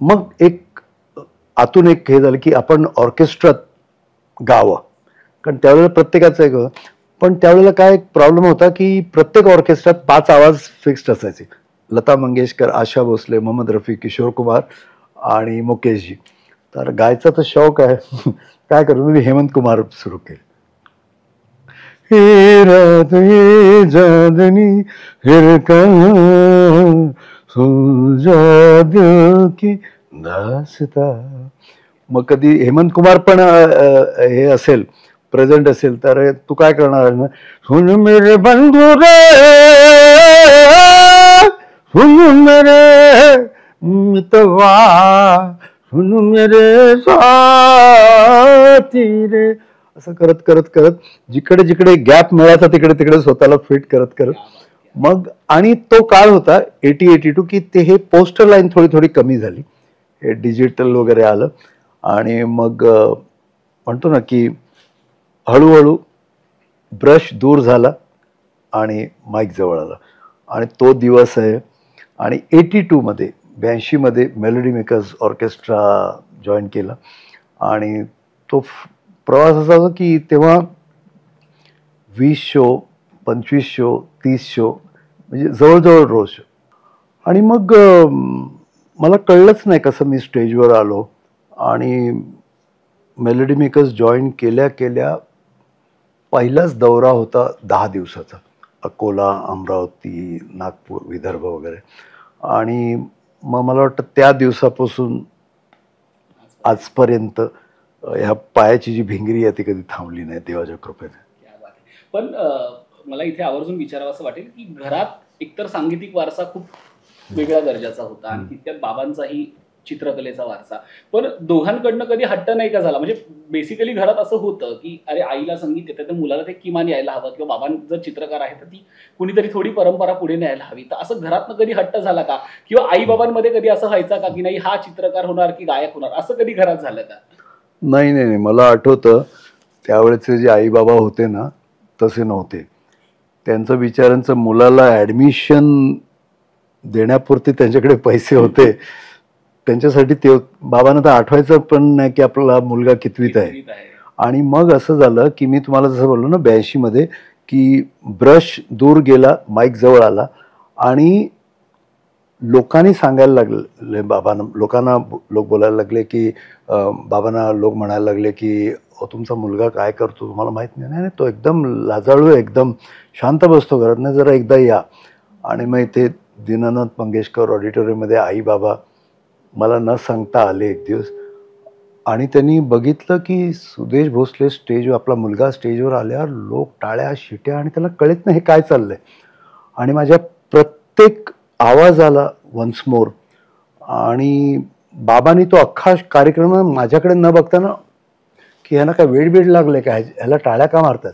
मग एक आतून एक हे झालं की आपण ऑर्केस्ट्रात गावं, कारण त्यावेळेला प्रत्येकाचं एक, पण त्यावेळेला काय एक प्रॉब्लेम होता की प्रत्येक ऑर्केस्ट्रात 5 आवाज फिक्स्ड असायचे. लता मंगेशकर, आशा भोसले, मोहम्मद रफी, किशोर कुमार आणि मुकेशजी. तर गायचा तर शौक आहे. काय करू, मी हेमंत कुमार सुरू केलं. हे रात ये चांदनी फिर कहाँ सुलझा दिल की दास्ता. मग कधी हेमंत कुमार पण हे असेल, प्रेझेंट असेल, तर तू काय करणार आहे? सुन मेरे बंधू रे, सुन मेरे मितवा, सुन मेरे साथी रे, असं करत करत करत जिकडे जिकडे गॅप मिळायचा तिकडे तिकडे स्वतःला फिट करत करत मग. आणि तो काळ होता 80-82 की ते हे पोस्टर लाईन थोडी थोडी कमी झाली, हे डिजिटल वगैरे आलं. आणि मग म्हणतो ना की हळूहळू ब्रश दूर झाला आणि माईक जवळ आला. आणि तो दिवस आहे. आणि 82 मध्ये 82मध्ये मेलोडी मेकर्स ऑर्केस्ट्रा जॉईन केला. आणि तो प्रवास असा होता की तेव्हा 20 शो, 25 शो, 30 शो, म्हणजे जवळजवळ रोज शो. आणि मग मला कळलंच नाही कसं मी स्टेजवर आलो. आणि मेलोडी मेकर्स जॉईन केल्या केल्या पहिलाच दौरा होता 10 दिवसाचा, अकोला, अमरावती, नागपूर, विदर्भ वगैरे. आणि मग मला वाटतं त्या दिवसापासून आजपर्यंत ह्या पायाची जी भिंगरी आहे ती कधी थांबली नाही, देवाच्या कृपेने. पण मला इथे आवर्जून विचारावं असं वाटेल की घरात एकतर सांगीतिक वारसा खूप वेगळ्या दर्जाचा होता आणि तितक्यात बाबांचाही चित्रकलेचा वारसा. पण दोघांकडनं कधी हट्ट नाही का झाला? म्हणजे बेसिकली घरात असं होतं की अरे आईला संगीत येतं तर मुलाला ते किमान यायला हवं, किंवा बाबां जर चित्रकार आहे तर ती कुणीतरी थोडी परंपरा पुढे न्यायला हवी. तर असं घरातनं कधी हट्ट झाला का? किंवा आई बाबांमध्ये कधी असं व्हायचा का की नाही हा चित्रकार होणार की गायक होणार, असं कधी घरात झालं का? नाही नाही नाही, मला आठवतं त्यावेळेचे जे आई बाबा होते ना तसे नव्हते. त्यांचं विचारांचं मुलाला ॲडमिशन देण्यापुरते त्यांच्याकडे पैसे होते. त्यांच्यासाठी ते बाबांना तर आठवायचं पण नाही की आपला मुलगा कितवीत आहे. आणि मग असं झालं की मी तुम्हाला जसं बोललो ना 82मध्ये की ब्रश दूर गेला, माईक जवळ आला. आणि लोकांनी सांगायला लागले बाबांना, लोकांना लोक बोलायला लागले की बाबांना लोक म्हणायला लागले की तुमचा मुलगा काय करतो तुम्हाला माहीत नाही. नाही तो एकदम लाजाळू आहे, एकदम शांत बसतो घरात, नाही जरा एकदा या. आणि मग इथे दीनानाथ मंगेशकर ऑडिटोरियममध्ये आई बाबा मला न सांगता आले एक दिवस. आणि त्यांनी बघितलं की सुदेश भोसले स्टेजवर, आपला मुलगा स्टेजवर आल्यावर लोक टाळ्या शिट्या, आणि त्याला कळत नाही हे काय चाललंय. आणि माझ्या प्रत्येक आवाजाला वन्स मोर. आणि बाबांनी तो अख्खा कार्यक्रम माझ्याकडे न बघताना की ह्याला काय वेळ लागले का, ह्याला टाळ्या का मारतात.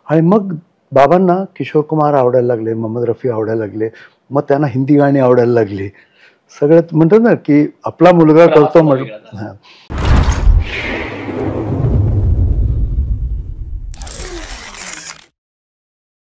आणि मग बाबांना किशोर कुमार आवडायला लागले, मोहम्मद रफी आवडायला लागले, मग त्यांना हिंदी गाणी आवडायला लागली. सगळ्यात म्हणतात ना की आपला मुलगा करतो.